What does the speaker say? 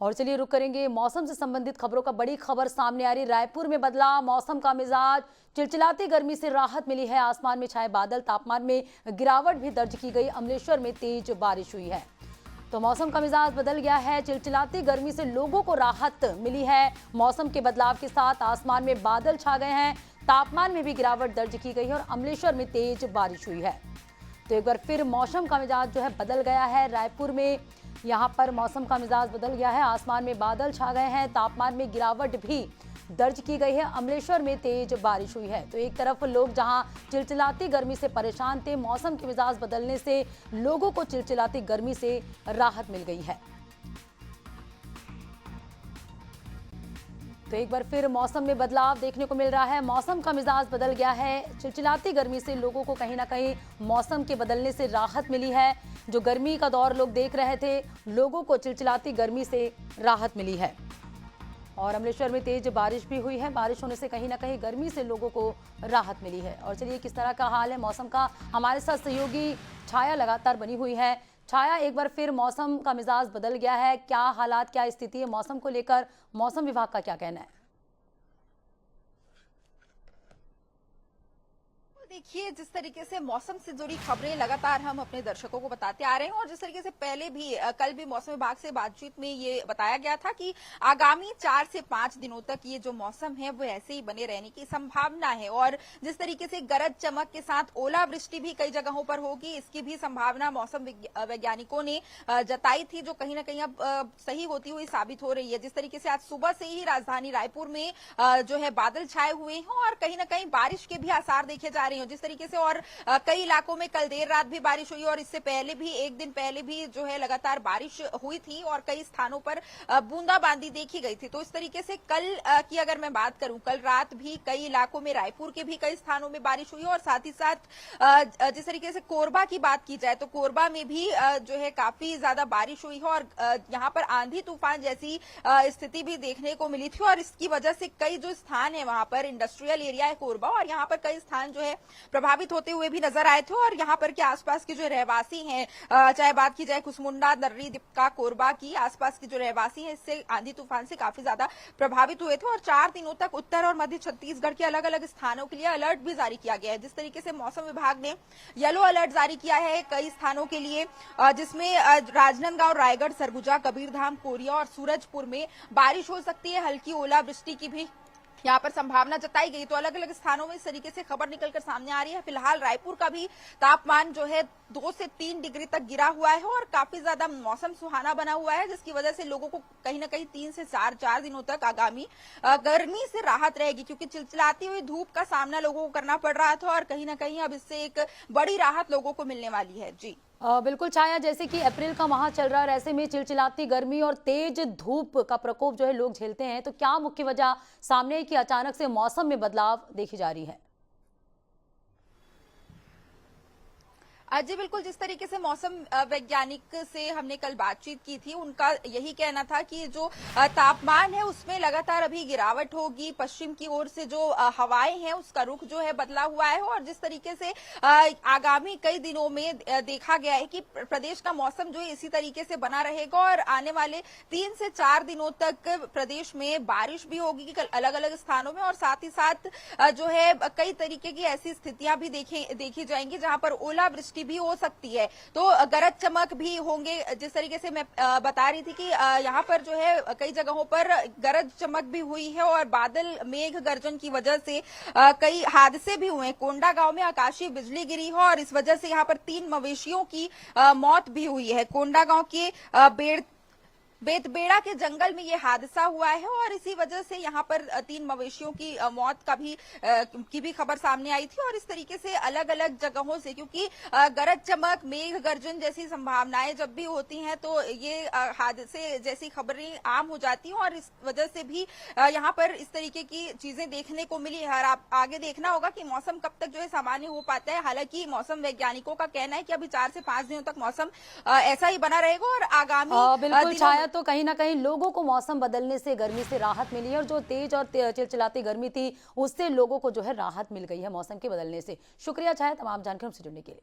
और चलिए रुक करेंगे मौसम से संबंधित खबरों का। बड़ी खबर सामने आ रही, रायपुर में बदला मौसम का मिजाज, चिलचिलाती गर्मी से राहत मिली है। आसमान में छाए बादल, तापमान में गिरावट भी दर्ज की गई। अमलेश्वर में तेज बारिश हुई है तो मौसम का मिजाज बदल गया है। चिलचिलाती गर्मी से लोगों को राहत मिली है। मौसम के बदलाव के साथ आसमान में बादल छा गए हैं, तापमान में भी गिरावट दर्ज की गई है और अमलेश्वर में तेज बारिश हुई है। तो एक बार फिर मौसम का मिजाज जो है बदल गया है। रायपुर में यहाँ पर मौसम का मिजाज बदल गया है। आसमान में बादल छा गए हैं, तापमान में गिरावट भी दर्ज की गई है। अमलेश्वर में तेज बारिश हुई है। तो एक तरफ लोग जहां चिलचिलाती गर्मी से परेशान थे, मौसम के मिजाज बदलने से लोगों को चिलचिलाती गर्मी से राहत मिल गई है। तो एक बार फिर मौसम में बदलाव देखने को मिल रहा है। मौसम का मिजाज बदल गया है। चिलचिलाती गर्मी से लोगों को कहीं ना कहीं मौसम के बदलने से राहत मिली है। जो गर्मी का दौर लोग देख रहे थे, लोगों को चिलचिलाती गर्मी से राहत मिली है। और अमलेश्वर में तेज बारिश भी हुई है। बारिश होने से कहीं ना कहीं गर्मी से लोगों को राहत मिली है। और चलिए किस तरह का हाल है मौसम का, हमारे साथ सहयोगी छाया लगातार बनी हुई है। छाया, एक बार फिर मौसम का मिजाज बदल गया है, क्या हालात, क्या स्थिति है मौसम को लेकर, मौसम विभाग का क्या कहना है? देखिए, जिस तरीके से मौसम से जुड़ी खबरें लगातार हम अपने दर्शकों को बताते आ रहे हैं और जिस तरीके से पहले भी कल भी मौसम विभाग से बातचीत में ये बताया गया था कि आगामी 4 से 5 दिनों तक ये जो मौसम है वो ऐसे ही बने रहने की संभावना है। और जिस तरीके से गरज चमक के साथ ओलावृष्टि भी कई जगहों पर होगी, इसकी भी संभावना मौसम वैज्ञानिकों ने जताई थी, जो कहीं ना कहीं अब सही होती हुई साबित हो रही है। जिस तरीके से आज सुबह से ही राजधानी रायपुर में जो है बादल छाए हुए हैं और कहीं ना कहीं बारिश के भी आसार देखे जा रहे हैं। जिस तरीके से और कई इलाकों में कल देर रात भी बारिश हुई और इससे पहले भी एक दिन पहले भी जो है लगातार बारिश हुई थी और कई स्थानों पर बूंदाबांदी देखी गई थी। तो इस तरीके से कल की अगर मैं बात करूं, कल रात भी कई इलाकों में, रायपुर के भी कई स्थानों में बारिश हुई और साथ ही साथ जिस तरीके से कोरबा की बात की जाए तो कोरबा में भी जो है काफी ज्यादा बारिश हुई है और यहाँ पर आंधी तूफान जैसी स्थिति भी देखने को मिली थी। और इसकी वजह से कई जो स्थान है वहां पर, इंडस्ट्रियल एरिया है कोरबा, और यहाँ पर कई स्थान जो है प्रभावित होते हुए भी नजर आए थे। और यहाँ पर के आसपास के जो रहवासी हैं, चाहे बात की जाए कुसमुंडा, दर्री, दीपका, कोरबा की, आसपास के जो रहवासी हैं, इससे आंधी तूफान से काफी ज्यादा प्रभावित हुए थे। और 4 दिनों तक उत्तर और मध्य छत्तीसगढ़ के अलग अलग स्थानों के लिए अलर्ट भी जारी किया गया है। जिस तरीके से मौसम विभाग ने येलो अलर्ट जारी किया है कई स्थानों के लिए, जिसमें राजनांदगांव, रायगढ़, सरगुजा, कबीरधाम, कोरिया और सूरजपुर में बारिश हो सकती है। हल्की ओलावृष्टि की भी यहाँ पर संभावना जताई गई। तो अलग अलग स्थानों में इस तरीके से खबर निकलकर सामने आ रही है। फिलहाल रायपुर का भी तापमान जो है 2 से 3 डिग्री तक गिरा हुआ है और काफी ज्यादा मौसम सुहाना बना हुआ है, जिसकी वजह से लोगों को कहीं ना कहीं 3 से 4 दिनों तक आगामी गर्मी से राहत रहेगी, क्योंकि चिलचिलाती हुई धूप का सामना लोगों को करना पड़ रहा था और कहीं ना कहीं अब इससे एक बड़ी राहत लोगों को मिलने वाली है। जी बिल्कुल छाया, जैसे कि अप्रैल का माह चल रहा है, ऐसे में चिलचिलाती गर्मी और तेज धूप का प्रकोप जो है लोग झेलते हैं, तो क्या मुख्य वजह सामने है कि अचानक से मौसम में बदलाव देखी जा रही है? जी बिल्कुल, जिस तरीके से मौसम वैज्ञानिक से हमने कल बातचीत की थी, उनका यही कहना था कि जो तापमान है उसमें लगातार अभी गिरावट होगी। पश्चिम की ओर से जो हवाएं हैं उसका रुख जो है बदला हुआ है और जिस तरीके से आगामी कई दिनों में देखा गया है कि प्रदेश का मौसम जो है इसी तरीके से बना रहेगा और आने वाले 3 से 4 दिनों तक प्रदेश में बारिश भी होगी अलग अलग स्थानों में। और साथ ही साथ जो है कई तरीके की ऐसी स्थितियां भी देखी जाएंगी जहां पर ओलावृष्टि भी हो सकती है। तो गरज चमक भी होंगे। जिस तरीके से मैं बता रही थी कि यहाँ पर जो है कई जगहों पर गरज चमक भी हुई है और बादल मेघ गर्जन की वजह से कई हादसे भी हुए। कोंडागांव में आकाशीय बिजली गिरी है और इस वजह से यहाँ पर 3 मवेशियों की मौत भी हुई है। कोंडागांव के बेतबेड़ा के जंगल में ये हादसा हुआ है और इसी वजह से यहाँ पर 3 मवेशियों की मौत की भी खबर सामने आई थी। और इस तरीके से अलग अलग जगहों से, क्योंकि गरज चमक, मेघ गर्जन जैसी संभावनाएं जब भी होती हैं तो ये हादसे जैसी खबरें आम हो जाती हैं और इस वजह से भी यहाँ पर इस तरीके की चीजें देखने को मिली है। आप आगे देखना होगा कि मौसम कब तक जो है सामान्य हो पाता है। हालांकि मौसम वैज्ञानिकों का कहना है कि अभी 4 से 5 दिनों तक मौसम ऐसा ही बना रहेगा और आगामी तो कहीं ना कहीं लोगों को मौसम बदलने से गर्मी से राहत मिली है और जो तेज और चिलचिलाती गर्मी थी उससे लोगों को जो है राहत मिल गई है मौसम के बदलने से। शुक्रिया छाया तमाम जानकारी हमसे जुड़ने के लिए।